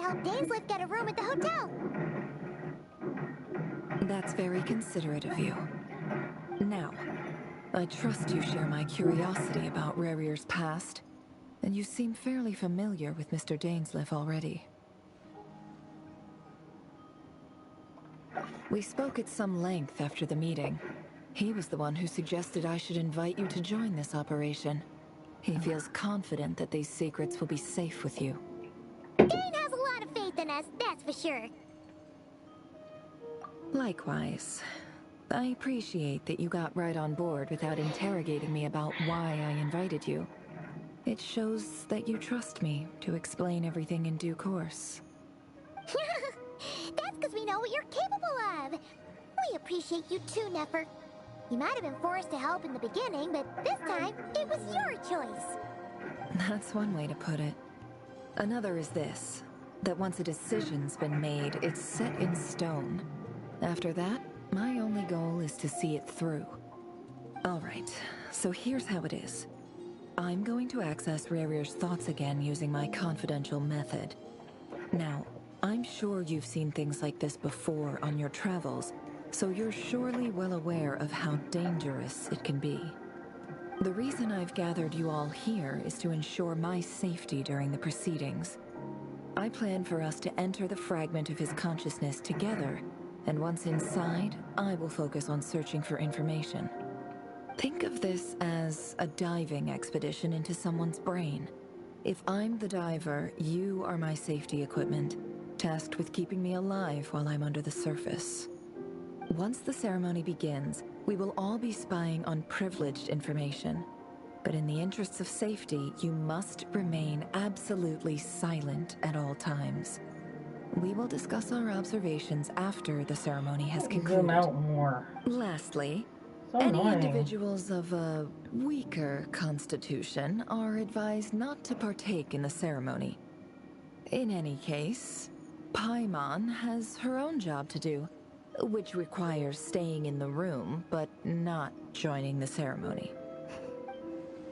help Dainsleif get a room at the hotel. That's very considerate of you. Now, I trust you share my curiosity about Rerir's past, and you seem fairly familiar with Mr. Dainsleif already. We spoke at some length after the meeting. He was the one who suggested I should invite you to join this operation. He feels confident that these secrets will be safe with you. Dane has a lot of faith in us, that's for sure. Likewise. I appreciate that you got right on board without interrogating me about why I invited you. It shows that you trust me to explain everything in due course. That's because we know what you're capable of. We appreciate you too, Nefer. You might have been forced to help in the beginning, but this time, it was your choice. That's one way to put it. Another is this, that once a decision's been made, it's set in stone. After that, my only goal is to see it through. Alright, so here's how it is. I'm going to access Rerir's thoughts again using my confidential method. Now, I'm sure you've seen things like this before on your travels, so you're surely well aware of how dangerous it can be. The reason I've gathered you all here is to ensure my safety during the proceedings. I plan for us to enter the fragment of his consciousness together, and once inside, I will focus on searching for information. Think of this as a diving expedition into someone's brain. If I'm the diver, you are my safety equipment, tasked with keeping me alive while I'm under the surface. Once the ceremony begins, we will all be spying on privileged information. But in the interests of safety, you must remain absolutely silent at all times. We will discuss our observations after the ceremony has concluded. Zoom out more. Lastly, So any annoying. individuals of a weaker constitution are advised not to partake in the ceremony. In any case, Paimon has her own job to do, which requires staying in the room, but not joining the ceremony.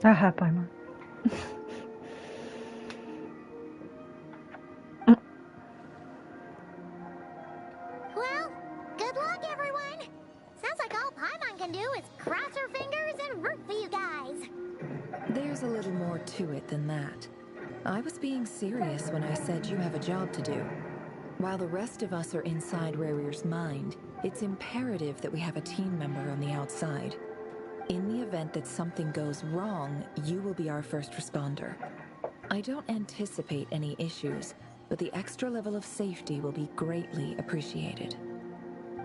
Aha, Paimon. Well, good luck, everyone. Sounds like all Paimon can do is cross her fingers and root for you guys. There's a little more to it than that. I was being serious when I said you have a job to do. While the rest of us are inside Rerir's mind, it's imperative that we have a team member on the outside. In the event that something goes wrong, you will be our first responder. I don't anticipate any issues, but the extra level of safety will be greatly appreciated.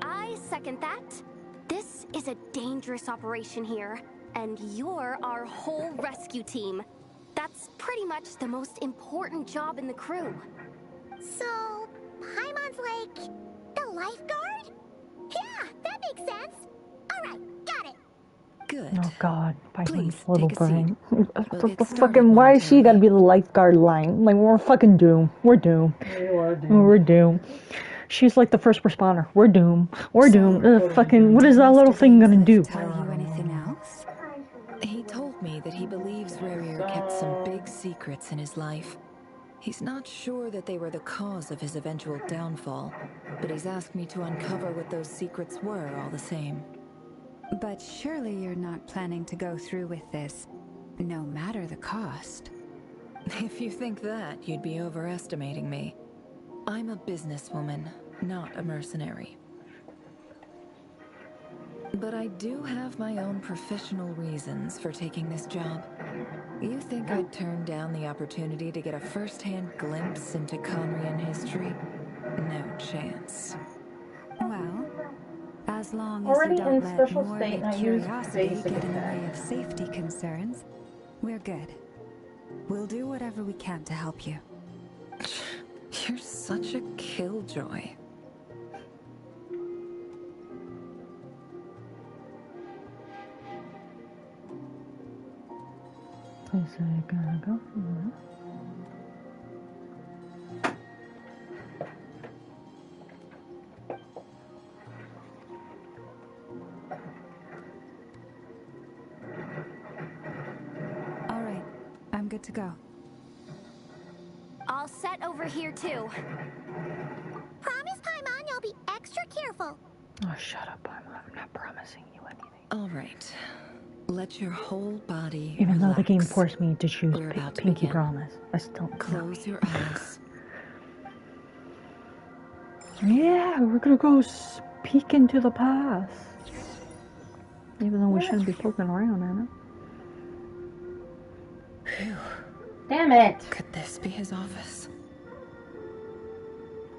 I second that. This is a dangerous operation here, and you're our whole rescue team. That's pretty much the most important job in the crew. So, Paimon's like the lifeguard? Yeah, that makes sense. Alright, got it. Good. Oh God, Please, Paimon's little take a seat. brain. We'll get started Fucking, why is she momentarily. gotta be the lifeguard line? Like, we're fucking doomed. We're doomed. You are doomed. We're doomed. She's like the first responder. We're doomed. We're doomed. Fucking, what is that little thing gonna do? Tell you anything else? He told me that he believes Rerir kept some big secrets in his life. He's not sure that they were the cause of his eventual downfall, but he's asked me to uncover what those secrets were all the same. But surely you're not planning to go through with this, no matter the cost. If you think that, you'd be overestimating me. I'm a businesswoman, not a mercenary. But I do have my own professional reasons for taking this job. You think I'd turn down the opportunity to get a first-hand glimpse into Conrian history? No chance. Well, as long as Already you don't in let special morbid state, I use curiosity basic get in the way attack. of safety concerns, we're good. We'll do whatever we can to help you. You're such a killjoy. Place I gotta go. All right, I'm good to go. all set over here too. Promise Paimon you'll be extra careful. Oh, shut up. I'm not promising you anything. All right. Let your whole body Even though the game relax. forced me to choose We're about to Pinky begin. Promise, I still Close your eyes. Yeah, we're gonna go peek into the past. Even though we shouldn't be poking around in it. Phew. Damn it! Could this be his office?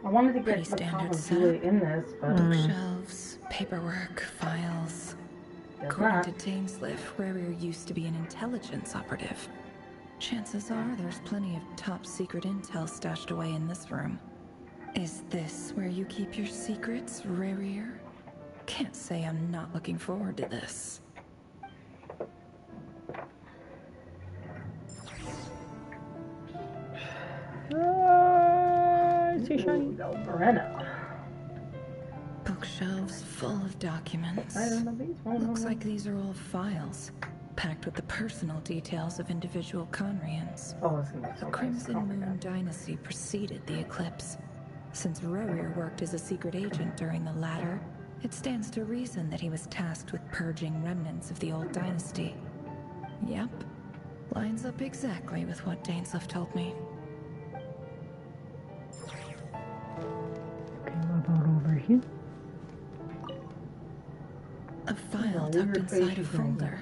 I wanted to Pretty get the standard Call of setup. Duty in this, but Bookshelves, paperwork, files. guess According not. to Dainsleif, Rarier used to be an intelligence operative. Chances are there's plenty of top secret intel stashed away in this room. Is this where you keep your secrets, Rarier? Can't say I'm not looking forward to this. I see shiny. Valverena. Bookshelves full of documents. I don't know these ones. Looks like these are all files, packed with the personal details of individual Conrians. Oh, it's gonna be so The nice. Crimson Oh my Moon God. dynasty preceded the eclipse. Since Rarier worked as a secret agent during the latter, it stands to reason that he was tasked with purging remnants of the old dynasty. Yep. Lines up exactly with what Dainsleif told me. Okay, what about over here? A file Oh, tucked weird inside a faces right folder.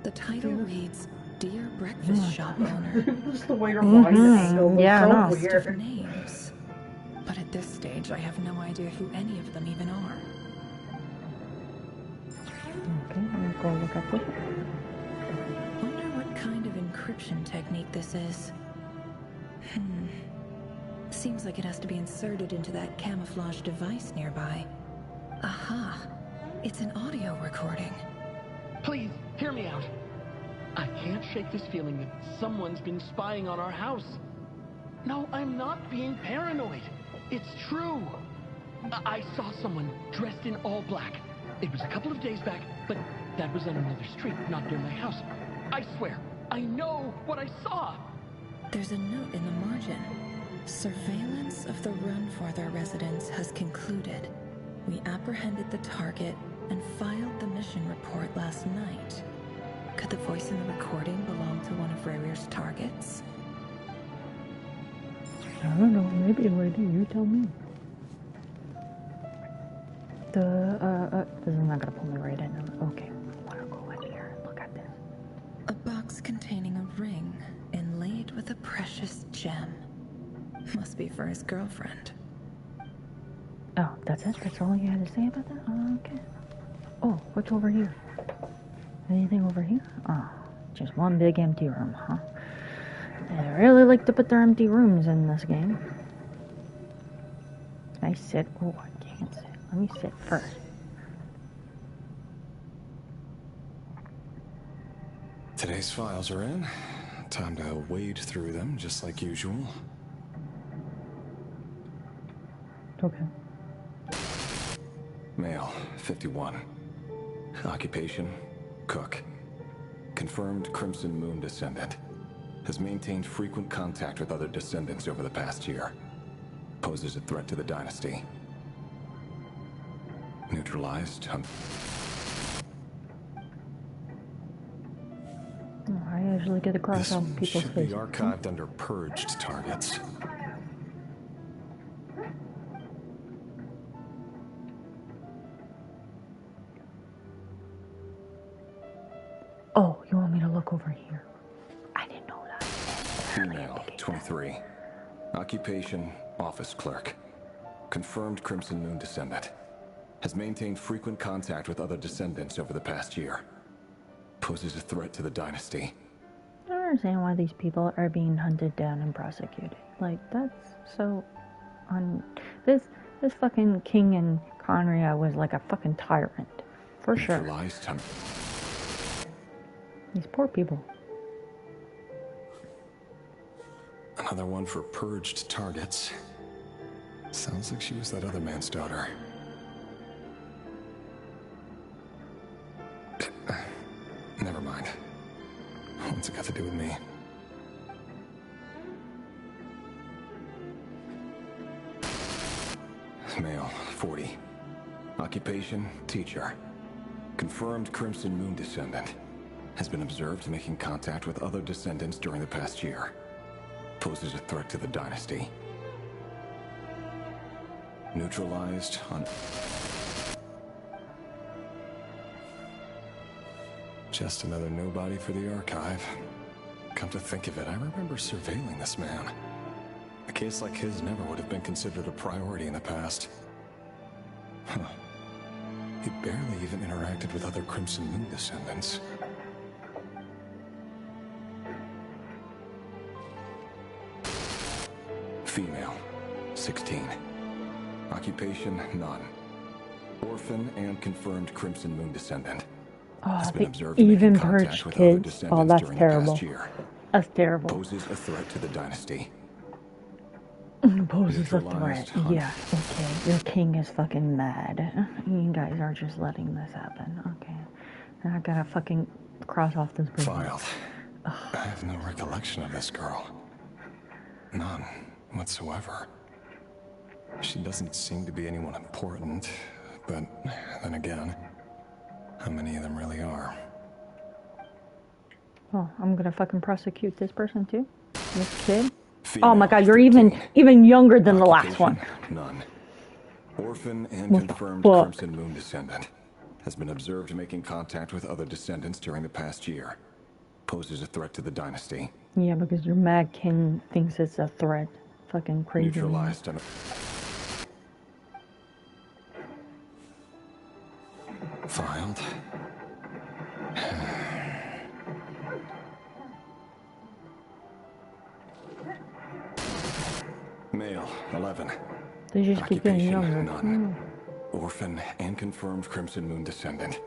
The title reads, Dear Breakfast Shop Owner. Just the way her voice angle was Yeah, I know. so List of weird. names. But at this stage, I have no idea who any of them even are. Okay, I'll go look at this. Wonder what kind of encryption technique this is. Seems like it has to be inserted into that camouflage device nearby. Aha! It's an audio recording. Please, hear me out. I can't shake this feeling that someone's been spying on our house. No, I'm not being paranoid. It's true. I saw someone dressed in all black. It was a couple of days back, but that was on another street, not near my house. I swear, I know what I saw. There's a note in the margin. Surveillance of the Runforther residence has concluded. We apprehended the target and filed the mission report last night. Could the voice in the recording belong to one of Rarier's targets? I don't know, maybe lady, you tell me. This is not gonna pull me right in. Okay, I wanna go in here and look at this. A box containing a ring inlaid with a precious gem. Must be for his girlfriend. Oh, that's it? That's all you had to say about that? Oh, okay. Oh, what's over here? Anything over here? Oh, just one big empty room, huh? They really like to put their empty rooms in this game. Can I sit? Oh, I can't sit. Let me sit first. Today's files are in. Time to wade through them, just like usual. Okay. Male, 51. Occupation, cook. Confirmed Crimson Moon descendant. Has maintained frequent contact with other descendants over the past year. Poses a threat to the dynasty. Neutralized. Oh, I usually get across This all one people's should be faces. archived under purged targets. Oh, you want me to look over here? I didn't know that. Female, 23. Occupation, office clerk. Confirmed Crimson Moon descendant. Has maintained frequent contact with other descendants over the past year. Poses a threat to the dynasty. I don't understand why these people are being hunted down and prosecuted. Like, that's so this fucking king in Conria was like a fucking tyrant. For sure. Neutralized. These poor people. Another one for purged targets. Sounds like she was that other man's daughter. Never mind. What's it got to do with me? Male, 40. Occupation, teacher. Confirmed Crimson Moon descendant. Has been observed making contact with other descendants during the past year. Poses a threat to the dynasty. Neutralized on... Just another nobody for the archive. Come to think of it, I remember surveilling this man. A case like his never would have been considered a priority in the past. Huh. He barely even interacted with other Crimson Moon descendants. Female, 16. Occupation, none. Orphan and confirmed Crimson Moon descendant. Oh, the even purged kids. Oh, that's terrible. That's terrible. Poses a threat to the dynasty. Poses a threat. Yeah, okay. Your king is fucking mad. You guys are just letting this happen. Okay. Now I gotta fucking cross off this bridge. Filed. I have no recollection of this girl. None whatsoever. She doesn't seem to be anyone important, but then again, how many of them really are? Oh, I'm gonna fucking prosecute this person too. This kid. Female, oh my god, you're 13. even younger than the last one. None. Orphan and confirmed Crimson Moon descendant. Has been observed making contact with other descendants during the past year. Poses a threat to the dynasty. Yeah, because your mad king thinks it's a threat. Fucking crazy. Neutralized. Filed. Male, 11. They just keep getting younger. None. Orphan and confirmed Crimson Moon descendant.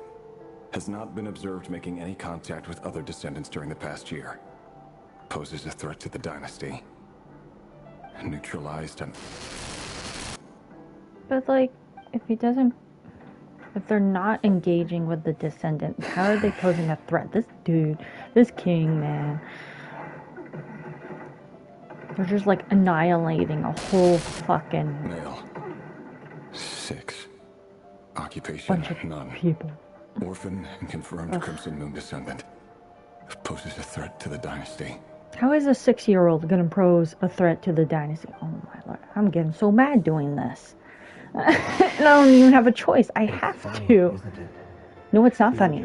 Has not been observed making any contact with other descendants during the past year. Poses a threat to the dynasty. Neutralized and... But like, if they're not engaging with the descendant, how are they posing a threat? This dude, this king, man. They're just like annihilating a whole fucking... Male. 6. Occupation, bunch of none. people. Orphan and confirmed Crimson Moon descendant. Poses a threat to the dynasty. How is a 6-year-old gonna pose a threat to the dynasty? Oh my lord, I'm getting so mad doing this. And I don't even have a choice. I have to. No, it's not funny.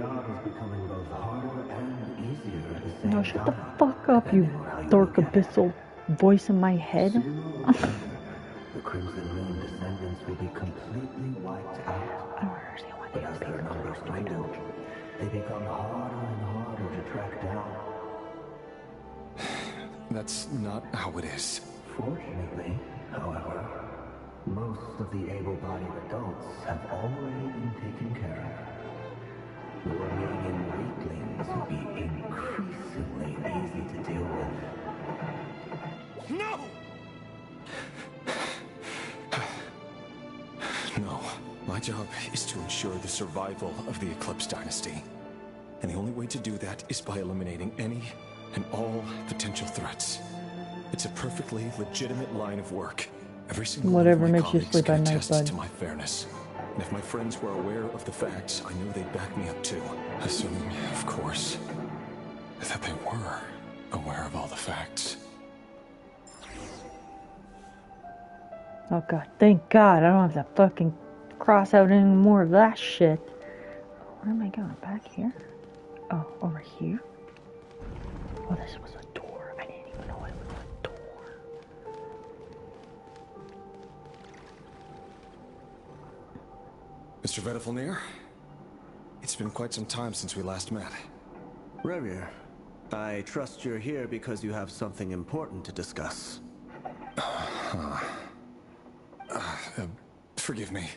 No, shut the fuck up, you dark abyssal voice in my head. The Crimson Moon descendants will be completely wiped out. I don't understand why they But as their numbers dwindle, they become harder and harder to track down. That's not how it is. Fortunately, however, most of the able-bodied adults have already been taken care of. The remaining weaklings will be increasingly easy to deal with. No! No. My job is to ensure the survival of the Eclipse Dynasty. And the only way to do that is by eliminating any and all potential threats. It's a perfectly legitimate line of work. Every single Whatever one of my makes you colleagues sleep can at night, attest bud. to my fairness. And if my friends were aware of the facts, I know they'd back me up too. Assuming, of course, that they were aware of all the facts. Oh god, thank god, I don't have to fucking cross out any more of that shit. Where am I going? Back here? Oh, over here? Oh, this was a door. I didn't even know it was a door. Mr. Vedrfolnir, it's been quite some time since we last met. Rerir, I trust you're here because you have something important to discuss. Forgive me.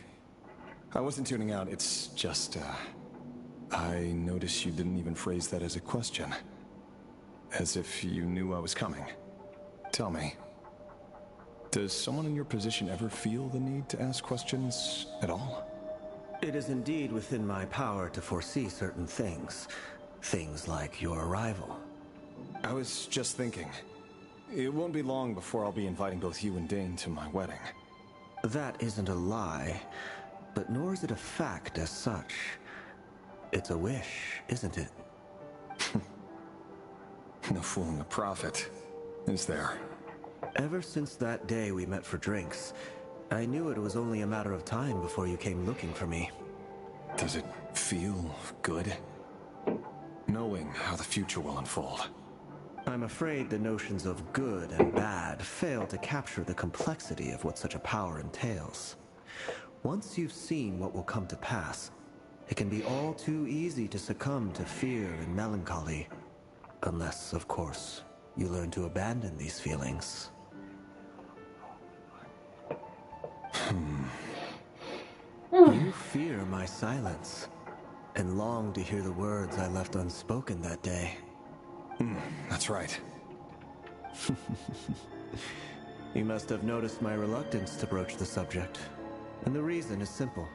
I wasn't tuning out, it's just, I noticed you didn't even phrase that as a question. As if you knew I was coming. Tell me, does someone in your position ever feel the need to ask questions at all? It is indeed within my power to foresee certain things. Things like your arrival. I was just thinking. It won't be long before I'll be inviting both you and Dane to my wedding. That isn't a lie, but nor is it a fact as such. It's a wish, isn't it? No fooling a prophet, is there? Ever since that day we met for drinks, I knew it was only a matter of time before you came looking for me. Does it feel good? Knowing how the future will unfold. I'm afraid the notions of good and bad fail to capture the complexity of what such a power entails. Once you've seen what will come to pass, it can be all too easy to succumb to fear and melancholy. Unless, of course, you learn to abandon these feelings. You fear my silence, and long to hear the words I left unspoken that day. That's right. You must have noticed my reluctance to broach the subject, and the reason is simple.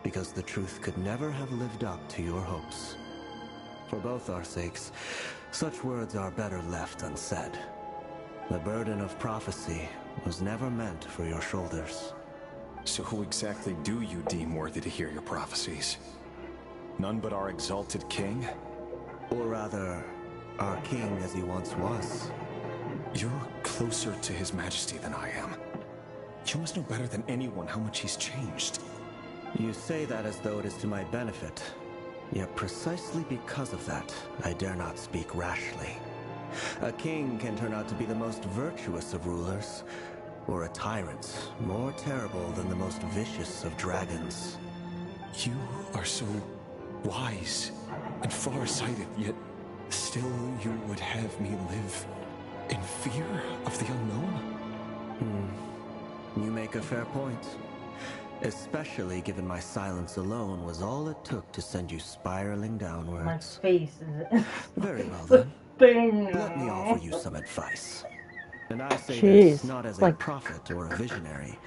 Because the truth could never have lived up to your hopes. For both our sakes, such words are better left unsaid. The burden of prophecy was never meant for your shoulders. So who exactly do you deem worthy to hear your prophecies? None but our exalted king? Or rather, our king as he once was. You're closer to his majesty than I am. You must know better than anyone how much he's changed. You say that as though it is to my benefit. Yet precisely because of that, I dare not speak rashly. A king can turn out to be the most virtuous of rulers, or a tyrant more terrible than the most vicious of dragons. You are so wise and far-sighted, yet still you would have me live in fear of the unknown? You make a fair point. Especially given my silence alone was all it took to send you spiraling downwards. My face is Very well the then. thing. Let me offer you some advice. And I say Jeez, this not as a like- prophet or a visionary,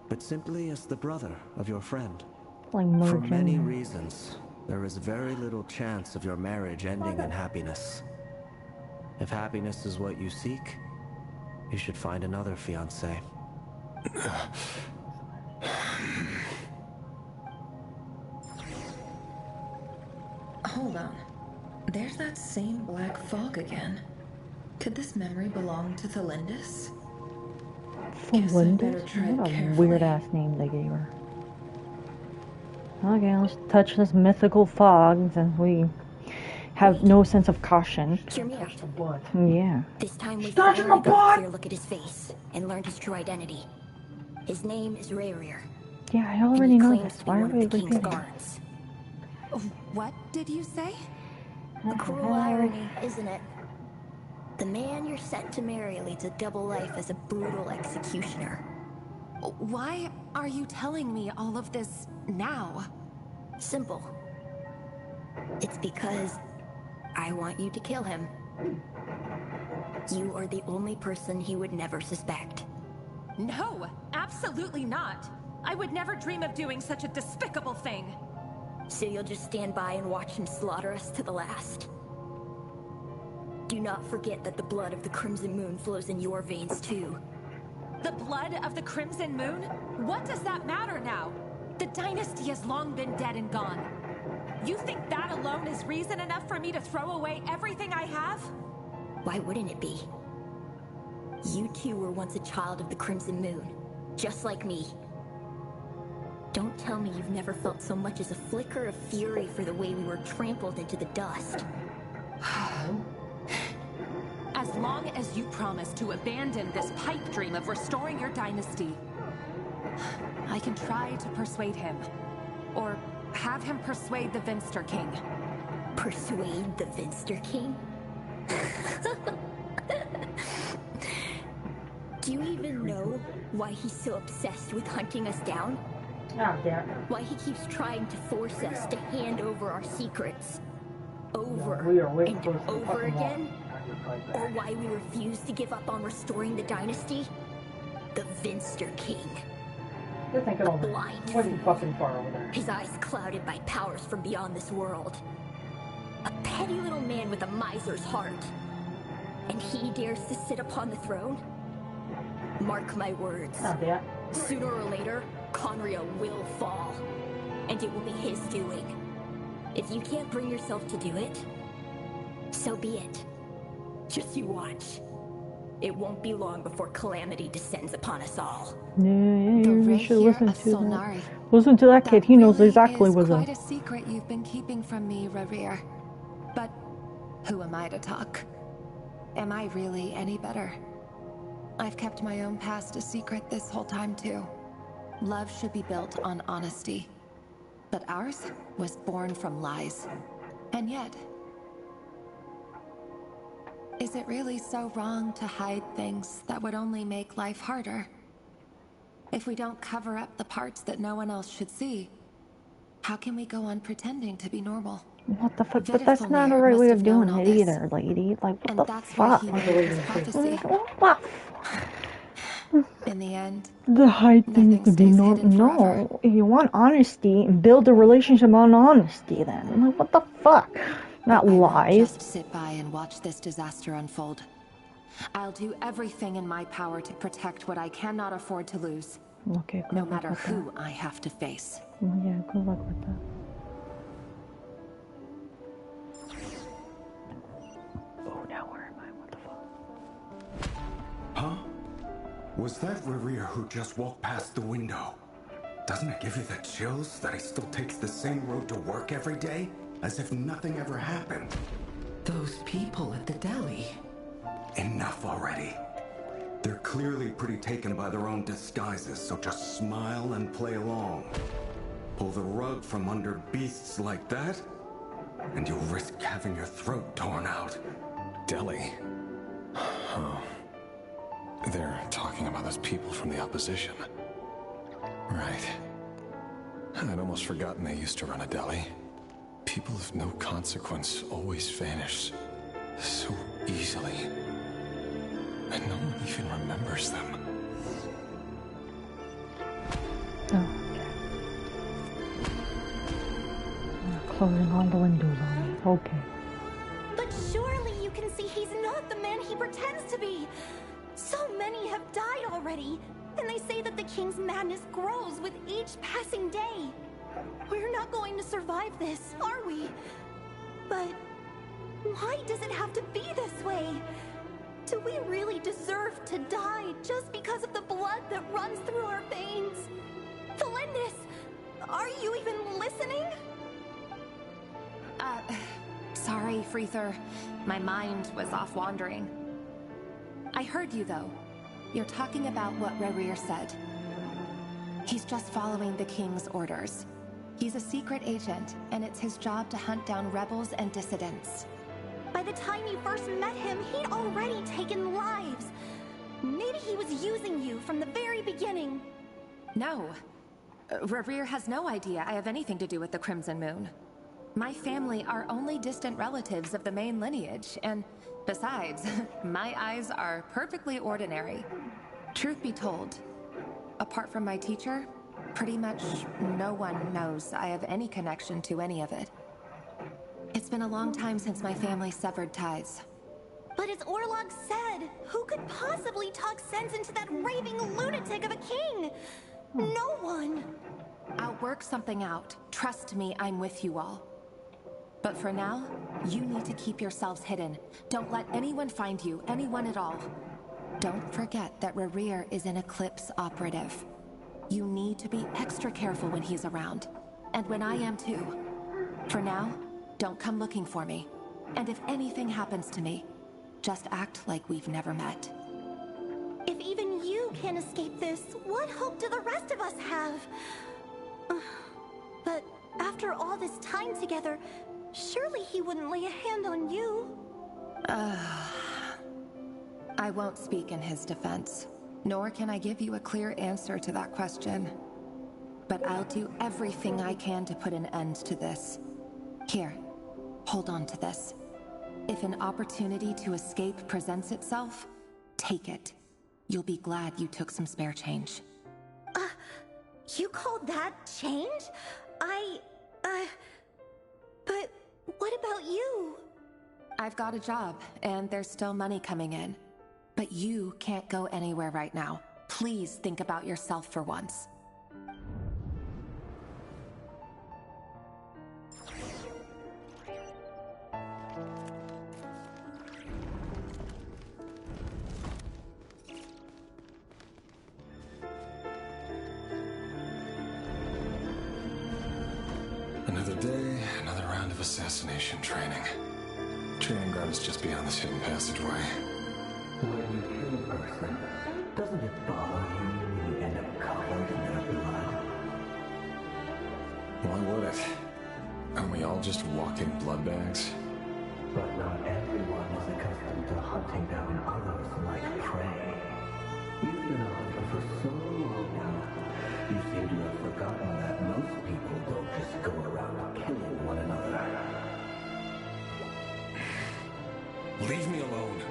but simply as the brother of your friend. Like For many merging. reasons, there is very little chance of your marriage ending in happiness. If happiness is what you seek, you should find another fiancé. Hold on. There's that same black fog again. Could this memory belong to Tholindis? Guess I better Tholindis? tread What a carefully. weird ass name they gave her. Okay, let's touch this mythical fog since we have no sense of caution. Hear me out. What? Yeah. This time we Touch finally my got a butt! clear look at his face and learned his true identity. His name is Rayrir. Yeah, I And already he know claims this. to be Why are one we of the king's repeating? guards. What did you say? A cruel irony, isn't it? The man you're set to marry leads a double life as a brutal executioner. Why are you telling me all of this now? Simple. It's because I want you to kill him. You are the only person he would never suspect. No, absolutely not. I would never dream of doing such a despicable thing. So you'll just stand by and watch him slaughter us to the last? Do not forget that the blood of the Crimson Moon flows in your veins too. The blood of the Crimson Moon? What does that matter now? The dynasty has long been dead and gone. You think that alone is reason enough for me to throw away everything I have? Why wouldn't it be? You two were once a child of the Crimson Moon, just like me. Don't tell me you've never felt so much as a flicker of fury for the way we were trampled into the dust. As long as you promise to abandon this pipe dream of restoring your dynasty, I can try to persuade him. Or have him persuade the Vinster King. Persuade the Vinster King? Do you even know why he's so obsessed with hunting us down? Oh, damn. Why he keeps trying to force us to hand over our secrets? Over We are way and close to the over fucking wall. again? Or why we refuse to give up on restoring the dynasty? The Vinster King. You're thinking of Blind way too fool. fucking far over there. His eyes clouded by powers from beyond this world. A petty little man with a miser's heart. And he dares to sit upon the throne? Mark my words. Oh, damn. Sooner or later, Conria will fall. And it will be his doing. If you can't bring yourself to do it, so be it. Just you watch. It won't be long before calamity descends upon us all. Yeah, you should listen to that. Solnari. Listen to that kid. He knows exactly what's up. Quite a secret you've been keeping from me, Rerir. But who am I to talk? Am I really any better? I've kept my own past a secret this whole time too. Love should be built on honesty. But ours was born from lies. And yet, is it really so wrong to hide things that would only make life harder? If we don't cover up the parts that no one else should see, how can we go on pretending to be normal? What the fuck? But that's not the right way of doing it either, lady. Like, what the fuck? In the end, the hide things to be normal. No, if you want honesty, build a relationship on honesty. Then, like, what the fuck? Not lies. Just sit by and watch this disaster unfold. I'll do everything in my power to protect what I cannot afford to lose. Okay, no matter who I have to face. Yeah, good luck with that. Oh, now where am I? What the fuck? Huh? Was that Rerir who just walked past the window? Doesn't it give you the chills that he still takes the same road to work every day? As if nothing ever happened. Those people at the deli. Enough already. They're clearly pretty taken by their own disguises, so just smile and play along. Pull the rug from under beasts like that, and you'll risk having your throat torn out. Deli? Oh. They're talking about those people from the opposition. Right. I'd almost forgotten they used to run a deli. People of no consequence always vanish so easily. And no one even remembers them. Oh. Closing all the windows on me. Okay. But surely you can see he's not the man he pretends to be. So many have died already, and they say that the king's madness grows with each passing day. We're not going to survive this, are we? But why does it have to be this way? Do we really deserve to die just because of the blood that runs through our veins? Tholindis, are you even listening? Sorry, Freether. My mind was off wandering. I heard you, though. You're talking about what Rerir said. He's just following the king's orders. He's a secret agent, and it's his job to hunt down rebels and dissidents. By the time you first met him, he'd already taken lives. Maybe he was using you from the very beginning. No. Rerir has no idea I have anything to do with the Crimson Moon. My family are only distant relatives of the main lineage, and besides, my eyes are perfectly ordinary. Truth be told, apart from my teacher, pretty much no one knows I have any connection to any of it. It's been a long time since my family severed ties. But as Orlog said, who could possibly talk sense into that raving lunatic of a king? No one. I'll work something out. Trust me, I'm with you all. But for now, you need to keep yourselves hidden. Don't let anyone find you, anyone at all. Don't forget that Rerir is an Eclipse operative. You need to be extra careful when he's around. And when I am too. For now, don't come looking for me. And if anything happens to me, just act like we've never met. If even you can't escape this, what hope do the rest of us have? But after all this time together, surely he wouldn't lay a hand on you. I won't speak in his defense, nor can I give you a clear answer to that question. But I'll do everything I can to put an end to this. Here, hold on to this. If an opportunity to escape presents itself, take it. You'll be glad you took some spare change. You called that change? But what about you? I've got a job, and there's still money coming in. But you can't go anywhere right now. Please think about yourself for once. Another day, another round of assassination training. Training ground is just beyond this hidden passageway. When you kill a person, doesn't it bother you when you end up covered in their blood? Why would it? Aren't we all just walking blood bags? But not everyone is accustomed to hunting down others like prey. You've been a hunter for so long now, you seem to have forgotten that most people don't just go around killing one another. Leave me alone.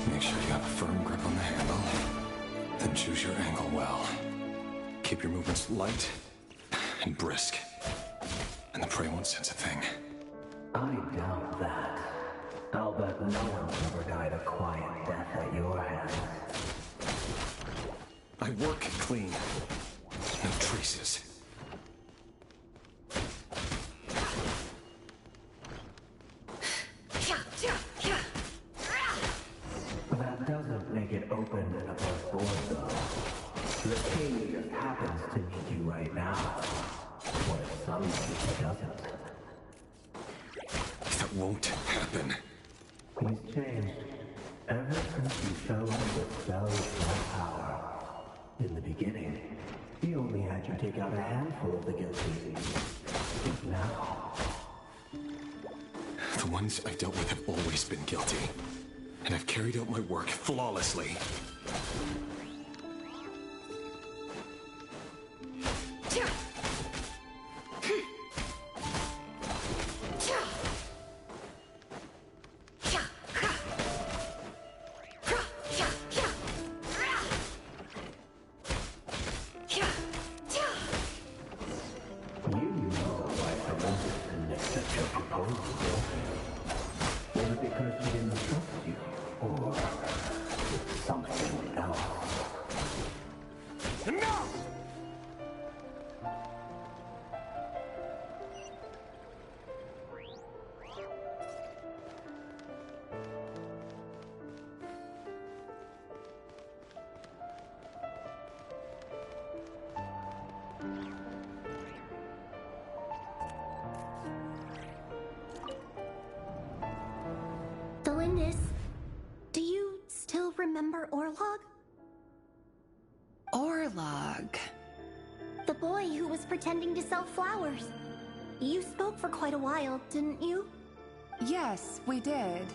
Make sure you have a firm grip on the handle. Then choose your angle well. Keep your movements light and brisk. And the prey won't sense a thing. I doubt that. I'll bet no one's ever died a quiet death at your hands. I work clean. No traces. That doesn't make it open and above board, though. The king just happens to need you right now. What if somebody doesn't? That won't happen. He's changed. Ever since you showed him the spell of my power. In the beginning, he only had you take out a handful of the guilty. But now... The ones I've dealt with have always been guilty. And I've carried out my work flawlessly. Tholindis, do you still remember Orlog? Orlog? The boy who was pretending to sell flowers. You spoke for quite a while, didn't you? Yes, we did.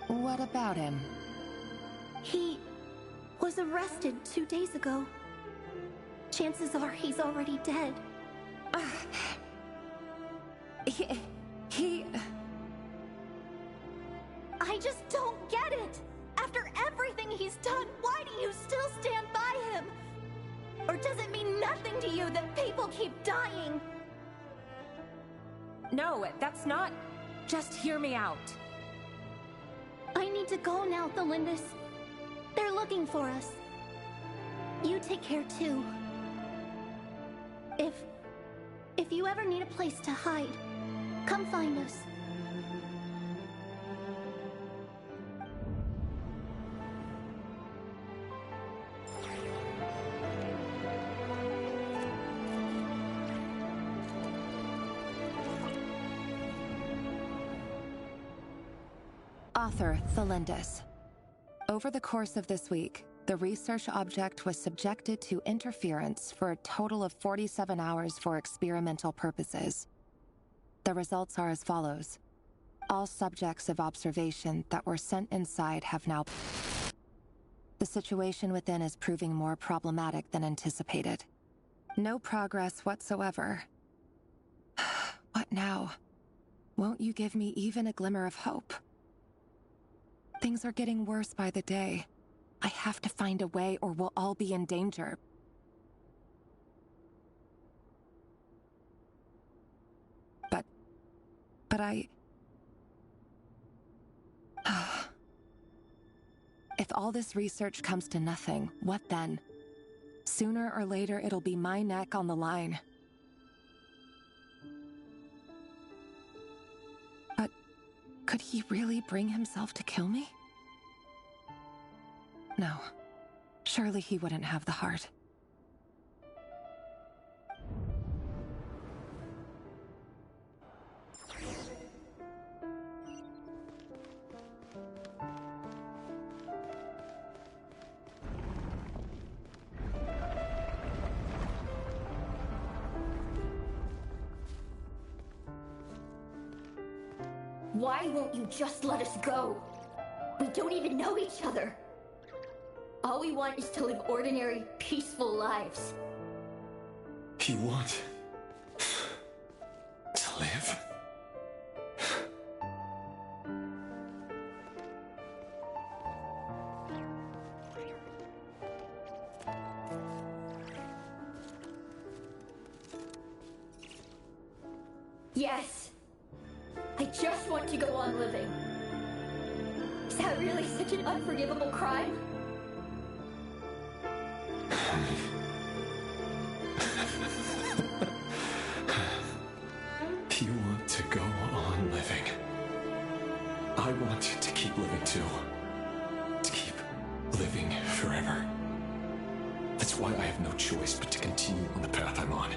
What about him? He was arrested 2 days ago. Chances are he's already dead. He... I just don't get it! After everything he's done, why do you still stand by him? Or does it mean nothing to you that people keep dying? No, that's not... Just hear me out. I need to go now, Tholindis. They're looking for us. You take care too. If you ever need a place to hide, come find us. Author Tholindis. Over the course of this week, the research object was subjected to interference for a total of 47 hours for experimental purposes. The results are as follows. All subjects of observation that were sent inside have now... The situation within is proving more problematic than anticipated. No progress whatsoever. What now? Won't you give me even a glimmer of hope? Things are getting worse by the day. I have to find a way or we'll all be in danger. But I... If all this research comes to nothing, what then? Sooner or later, it'll be my neck on the line. But could he really bring himself to kill me? No. Surely he wouldn't have the heart. Why won't you just let us go? We don't even know each other. All we want is to live ordinary, peaceful lives. You want to live? Yes. I just want to go on living. Is that really such an unforgivable crime? You want to go on living. I want to keep living too. To keep living forever. That's why I have no choice but to continue on the path I'm on.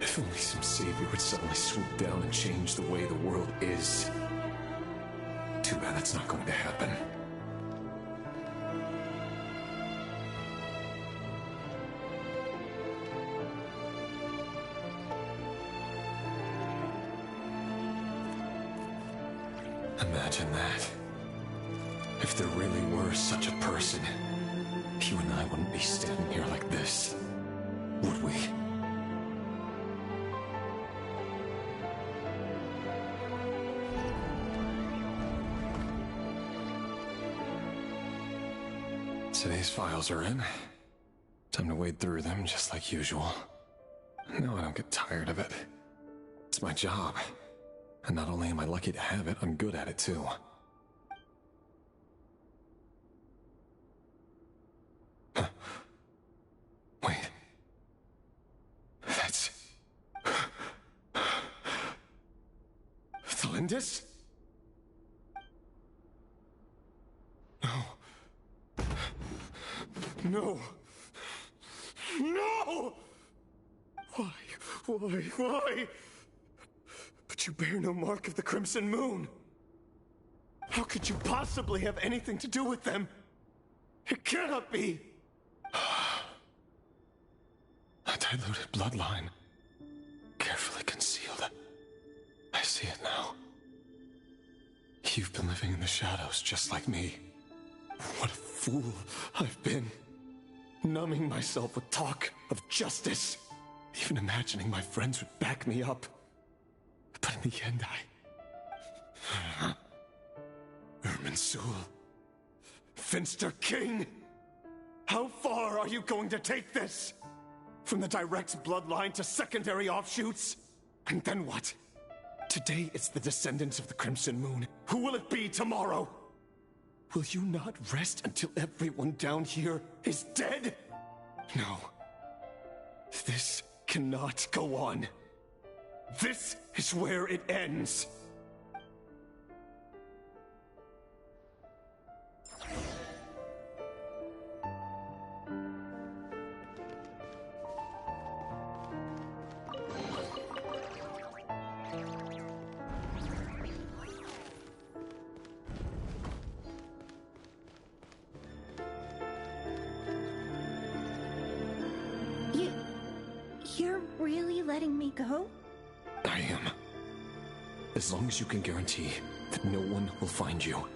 If only some savior would suddenly swoop down and change the way the world is. Too bad that's not going to happen. Imagine that. If there really were such a person, you and I wouldn't be standing here like this, would we? So these files are in. Time to wade through them just like usual. No, I don't get tired of it. It's my job. And not only am I lucky to have it, I'm good at it too. Wait. That's... Tholindis? No. No! Why? But you bear no mark of the Crimson Moon. How could you possibly have anything to do with them? It cannot be! A diluted bloodline. Carefully concealed. I see it now. You've been living in the shadows just like me. What a fool I've been. Numbing myself with talk of justice. Even imagining my friends would back me up. But in the end, Irminsul. Finster King! How far are you going to take this? From the direct bloodline to secondary offshoots? And then what? Today it's the descendants of the Crimson Moon. Who will it be tomorrow? Will you not rest until everyone down here is dead? No. This cannot go on. This is where it ends. You're really letting me go? I am. As long as you can guarantee that no one will find you.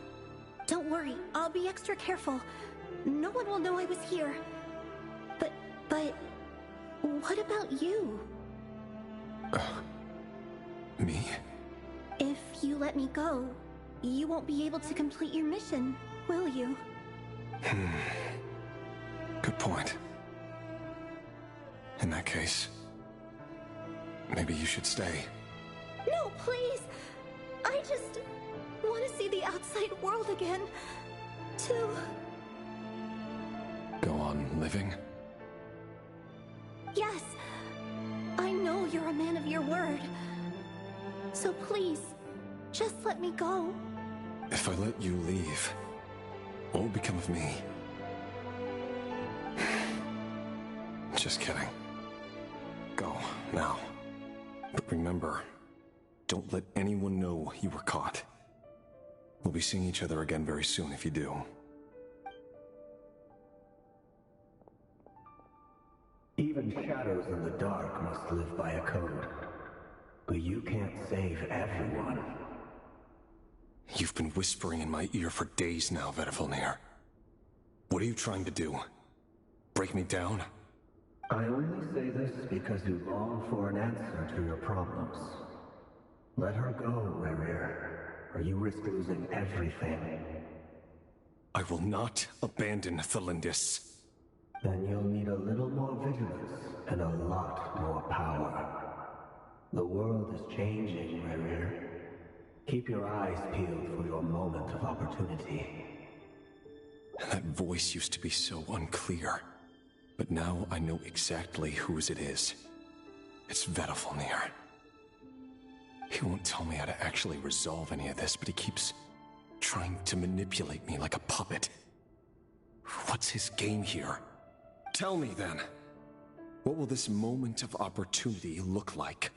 Don't worry, I'll be extra careful. No one will know I was here. But what about you? Me? If you let me go, you won't be able to complete your mission, will you? Good point. In that case, maybe you should stay. No, please! I just want to see the outside world again. To... Go on living? Yes. I know you're a man of your word. So please, just let me go. If I let you leave, what will become of me? Just kidding. Go, now. But remember, don't let anyone know you were caught. We'll be seeing each other again very soon if you do. Even shadows in the dark must live by a code. But you can't save everyone. You've been whispering in my ear for days now, Vedrfolnir. What are you trying to do? Break me down? I only say this because you long for an answer to your problems. Let her go, Rerir, or you risk losing everything. I will not abandon Tholindis. Then you'll need a little more vigilance and a lot more power. The world is changing, Rerir. Keep your eyes peeled for your moment of opportunity. That voice used to be so unclear. But now I know exactly whose it is. It's Vedrfolnir. He won't tell me how to actually resolve any of this, but he keeps trying to manipulate me like a puppet. What's his game here? Tell me then. What will this moment of opportunity look like?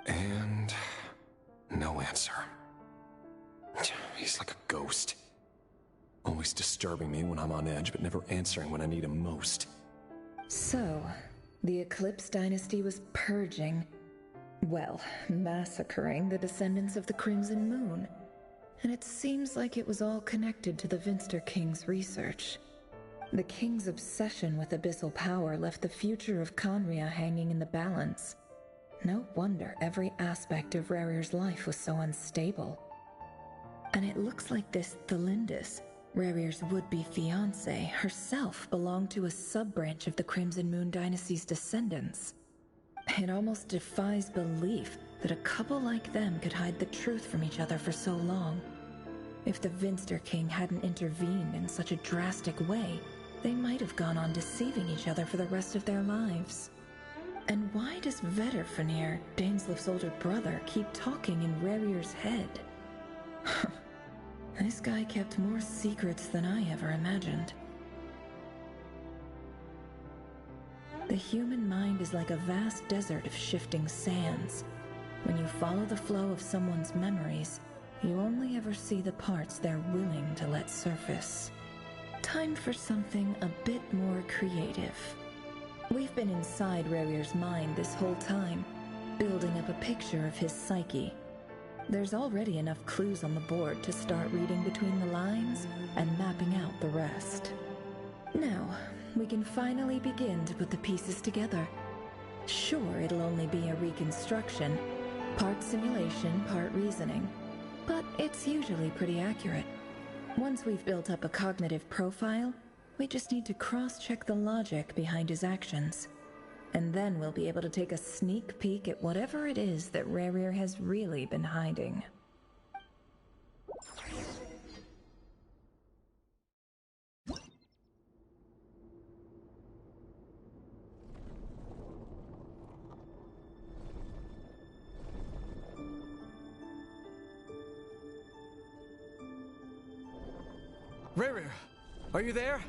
And no answer. He's like a ghost. Always disturbing me when I'm on edge, but never answering when I need him most. So, the Eclipse Dynasty was purging, well, massacring the descendants of the Crimson Moon. And it seems like it was all connected to the Vinster King's research. The King's obsession with abyssal power left the future of Conria hanging in the balance. No wonder every aspect of Rerir's life was so unstable. And it looks like this Tholindis, Rerir's would-be fiancée, herself belonged to a sub-branch of the Crimson Moon Dynasty's descendants. It almost defies belief that a couple like them could hide the truth from each other for so long. If the Vinster King hadn't intervened in such a drastic way, they might have gone on deceiving each other for the rest of their lives. And why does Vedrfolnir, Dainsleif's older brother, keep talking in Rerir's head? This guy kept more secrets than I ever imagined. The human mind is like a vast desert of shifting sands. When you follow the flow of someone's memories, you only ever see the parts they're willing to let surface. Time for something a bit more creative. We've been inside Rerir's mind this whole time, building up a picture of his psyche. There's already enough clues on the board to start reading between the lines and mapping out the rest. Now, we can finally begin to put the pieces together. Sure, it'll only be a reconstruction, part simulation, part reasoning, but it's usually pretty accurate. Once we've built up a cognitive profile, we just need to cross-check the logic behind his actions. And then we'll be able to take a sneak peek at whatever it is that Rerir has really been hiding. Rerir, are you there?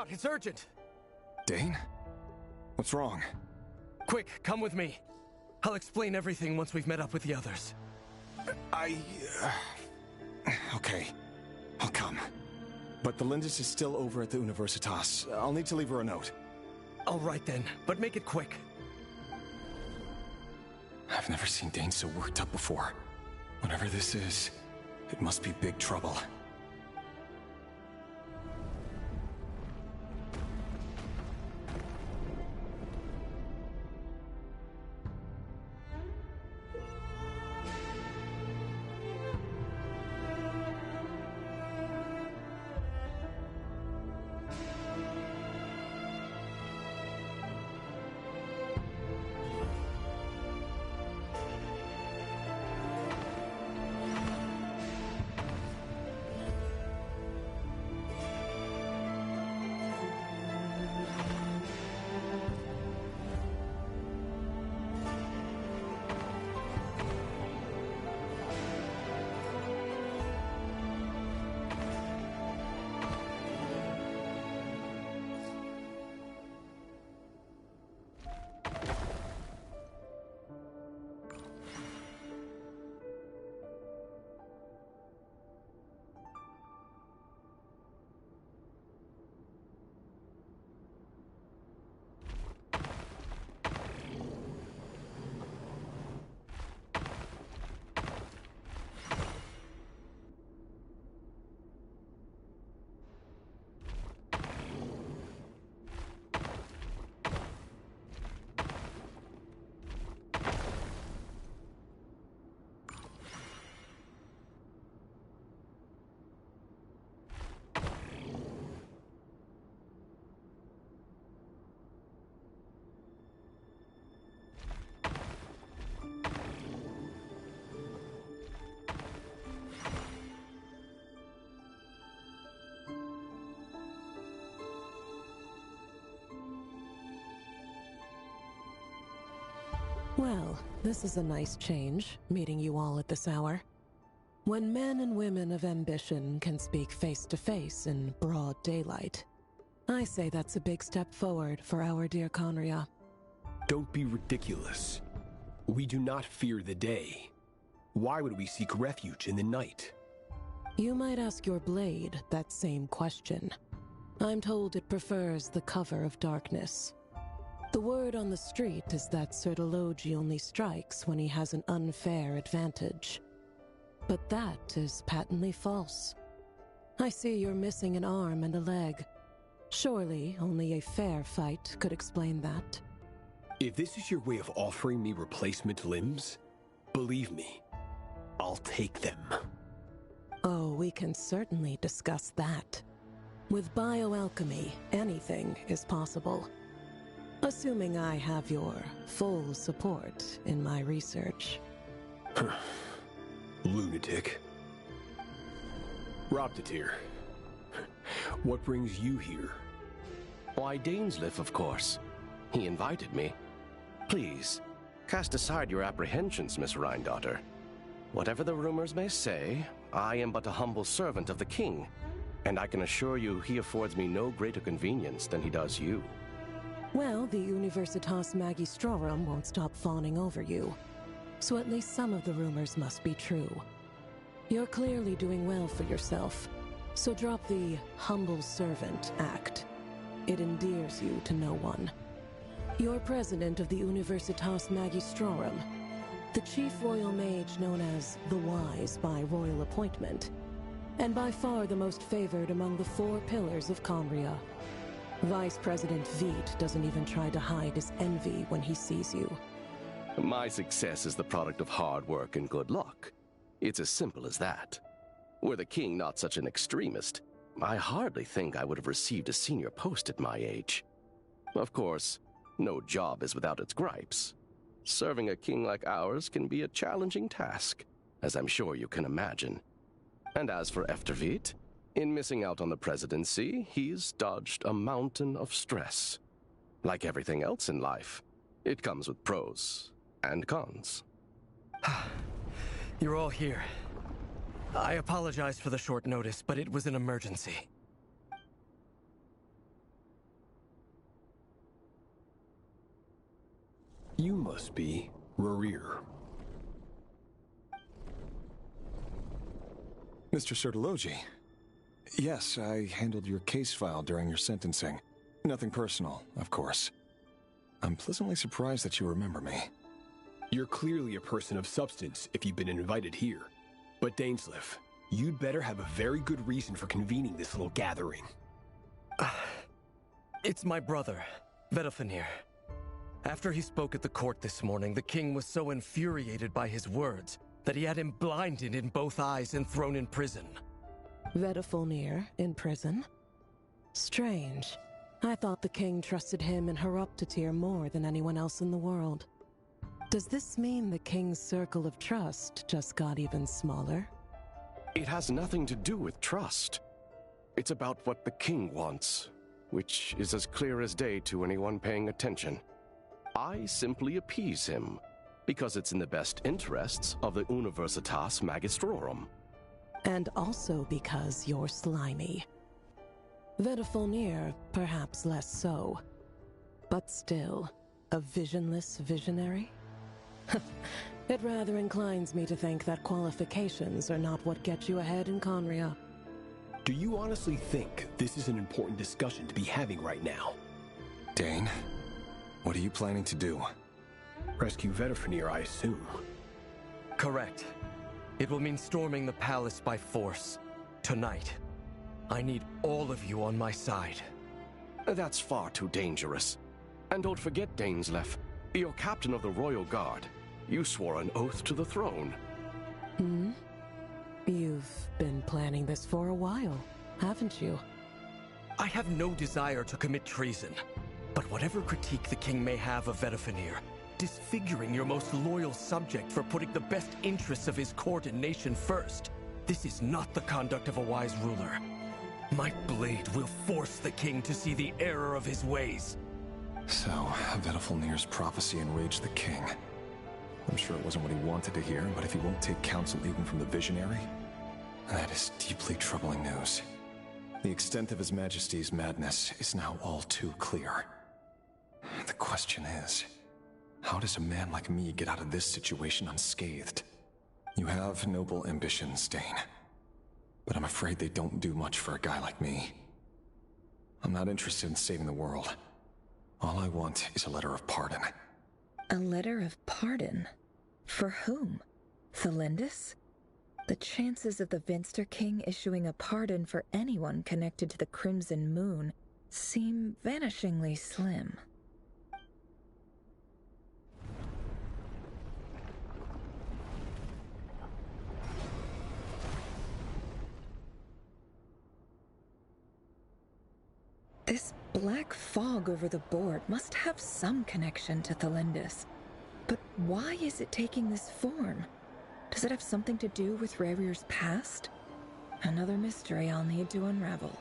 out, it's urgent! Dane? What's wrong? Quick, come with me. I'll explain everything once we've met up with the others. Okay. I'll come. But Tholindis is still over at the Universitas. I'll need to leave her a note. All right then, but make it quick. I've never seen Dane so worked up before. Whatever this is, it must be big trouble. Well, this is a nice change, meeting you all at this hour. When men and women of ambition can speak face to face in broad daylight, I say that's a big step forward for our dear Conria. Don't be ridiculous. We do not fear the day. Why would we seek refuge in the night? You might ask your blade that same question. I'm told it prefers the cover of darkness. The word on the street is that Sir Elegy only strikes when he has an unfair advantage. But that is patently false. I see you're missing an arm and a leg. Surely only a fair fight could explain that. If this is your way of offering me replacement limbs, believe me, I'll take them. Oh, we can certainly discuss that. With bioalchemy, anything is possible. Assuming I have your full support in my research. Lunatic. Raptatir, what brings you here? Why, Dainsleif, of course. He invited me. Please, cast aside your apprehensions, Miss Rhine-daughter. Whatever the rumors may say, I am but a humble servant of the king, and I can assure you he affords me no greater convenience than he does you. Well, the Universitas Magistrorum won't stop fawning over you, so at least some of the rumors must be true. You're clearly doing well for yourself, so drop the humble servant act. It endears you to no one. You're president of the Universitas Magistrorum, the chief royal mage known as the Wise by royal appointment, and by far the most favored among the 4 pillars of Conria. Vice President Veet doesn't even try to hide his envy when he sees you. My success is the product of hard work and good luck. It's as simple as that. Were the king not such an extremist, I hardly think I would have received a senior post at my age. Of course, no job is without its gripes. Serving a king like ours can be a challenging task, as I'm sure you can imagine. And as for Veet, in missing out on the presidency, he's dodged a mountain of stress. Like everything else in life, it comes with pros and cons. You're all here. I apologize for the short notice, but it was an emergency. You must be Rerir. Mr. Sertologi. Yes, I handled your case file during your sentencing. Nothing personal, of course. I'm pleasantly surprised that you remember me. You're clearly a person of substance if you've been invited here. But Dainsleif, you'd better have a very good reason for convening this little gathering. It's my brother, Vedrfolnir. After he spoke at the court this morning, the king was so infuriated by his words that he had him blinded in both eyes and thrown in prison. Vedrfolnir in prison? Strange. I thought the king trusted him and Heroptatir more than anyone else in the world. Does this mean the king's circle of trust just got even smaller? It has nothing to do with trust. It's about what the king wants, which is as clear as day to anyone paying attention. I simply appease him, because it's in the best interests of the Universitas Magistrorum. And also because you're slimy. Vedrfolnir, perhaps less so. But still, a visionless visionary? It rather inclines me to think that qualifications are not what get you ahead in Conria. Do you honestly think this is an important discussion to be having right now? Dane, what are you planning to do? Rescue Vedrfolnir, I assume. Correct. It will mean storming the palace by force. Tonight. I need all of you on my side. That's far too dangerous. And don't forget, Dainsleif, you're captain of the Royal Guard. You swore an oath to the throne. You've been planning this for a while, haven't you? I have no desire to commit treason. But whatever critique the king may have of Vedrfolnir, disfiguring your most loyal subject for putting the best interests of his court and nation first, this is not the conduct of a wise ruler. My blade will force the king to see the error of his ways. So, Vedrfolnir's prophecy enraged the king. I'm sure it wasn't what he wanted to hear, but if he won't take counsel even from the visionary, that is deeply troubling news. The extent of His Majesty's madness is now all too clear. The question is, how does a man like me get out of this situation unscathed? You have noble ambitions, Dane, but I'm afraid they don't do much for a guy like me. I'm not interested in saving the world. All I want is a letter of pardon. A letter of pardon? For whom? Tholindis? The chances of the Vinster King issuing a pardon for anyone connected to the Crimson Moon seem vanishingly slim. This black fog over the board must have some connection to Tholindis. But why is it taking this form? Does it have something to do with Rerir's past? Another mystery I'll need to unravel.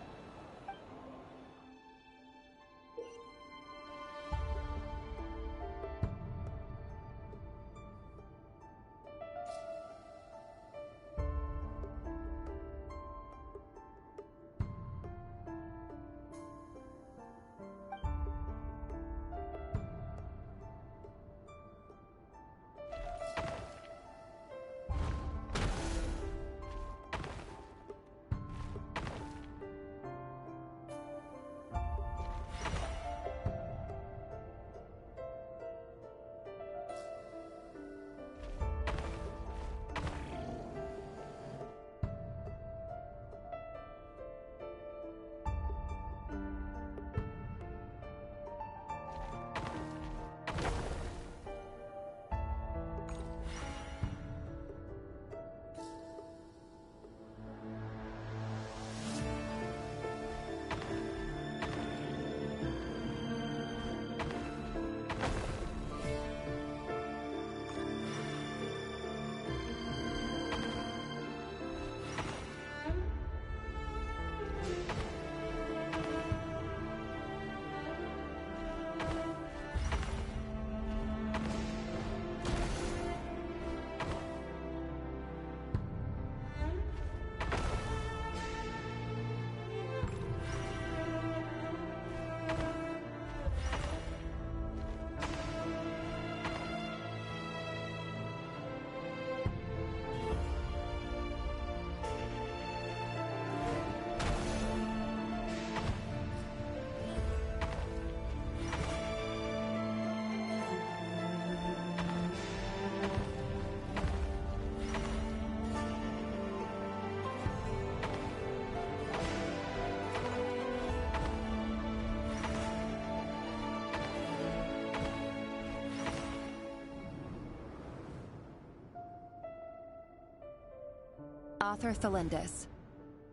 Author Tholindis.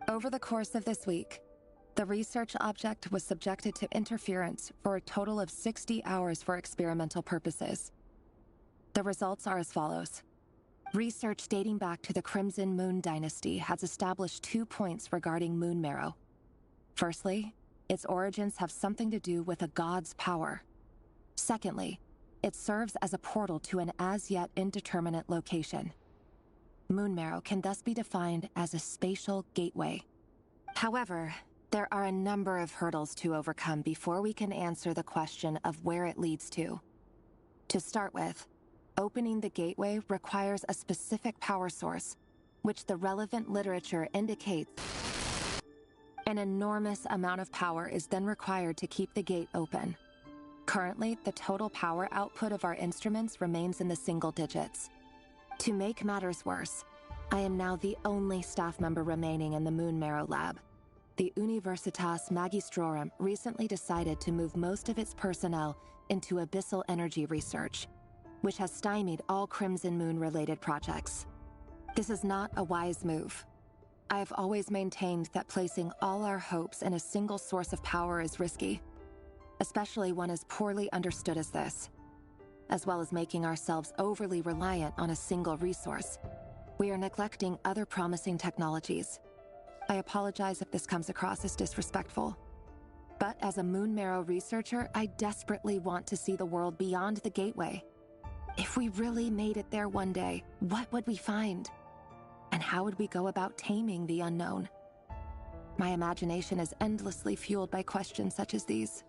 Over the course of this week, the research object was subjected to interference for a total of 60 hours for experimental purposes. The results are as follows. Research dating back to the Crimson Moon dynasty has established 2 points regarding moon marrow. Firstly, its origins have something to do with a god's power. Secondly, it serves as a portal to an as-yet indeterminate location. Moon marrow can thus be defined as a spatial gateway. However, there are a number of hurdles to overcome before we can answer the question of where it leads to. To start with, opening the gateway requires a specific power source, which the relevant literature indicates. An enormous amount of power is then required to keep the gate open. Currently, the total power output of our instruments remains in the single digits. To make matters worse, I am now the only staff member remaining in the Moon Marrow lab. The Universitas Magistrorum recently decided to move most of its personnel into abyssal energy research, which has stymied all Crimson Moon-related projects. This is not a wise move. I have always maintained that placing all our hopes in a single source of power is risky, especially one as poorly understood as this. As well as making ourselves overly reliant on a single resource, we are neglecting other promising technologies. I apologize if this comes across as disrespectful. But as a Moon Marrow researcher, I desperately want to see the world beyond the gateway. If we really made it there one day, what would we find? And how would we go about taming the unknown? My imagination is endlessly fueled by questions such as these.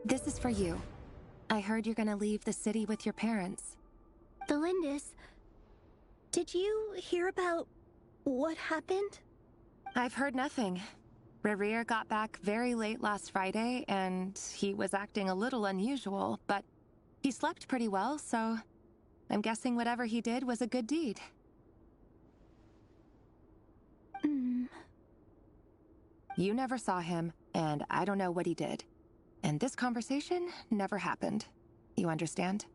This is for you. I heard you're gonna leave the city with your parents. Tholindis, did you hear about what happened? I've heard nothing. Rerir got back very late last Friday, and he was acting a little unusual, but he slept pretty well, so I'm guessing whatever he did was a good deed. You never saw him, and I don't know what he did. And this conversation never happened. You understand?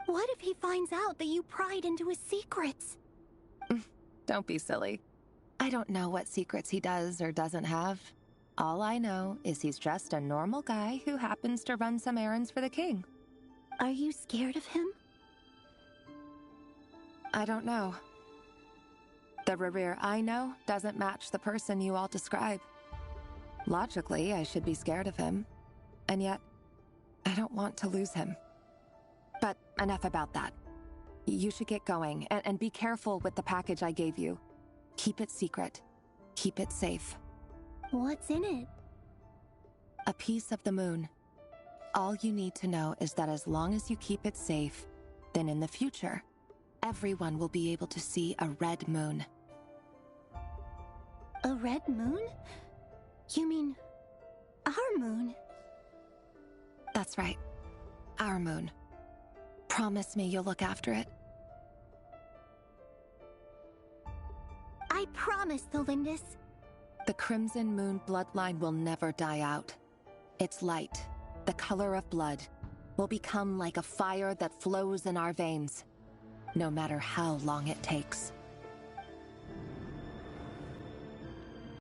What if he finds out that you pried into his secrets? Don't be silly. I don't know what secrets he does or doesn't have. All I know is he's just a normal guy who happens to run some errands for the king. Are you scared of him? I don't know. The Rerir I know doesn't match the person you all describe. Logically, I should be scared of him. And yet, I don't want to lose him. But enough about that. You should get going, and be careful with the package I gave you. Keep it secret. Keep it safe. What's in it? A piece of the moon. All you need to know is that as long as you keep it safe, then in the future, everyone will be able to see a red moon. A red moon? You mean our moon? That's right. Our moon. Promise me you'll look after it. I promise, Tholindis. The Crimson Moon bloodline will never die out. Its light, the color of blood, will become like a fire that flows in our veins. no matter how long it takes.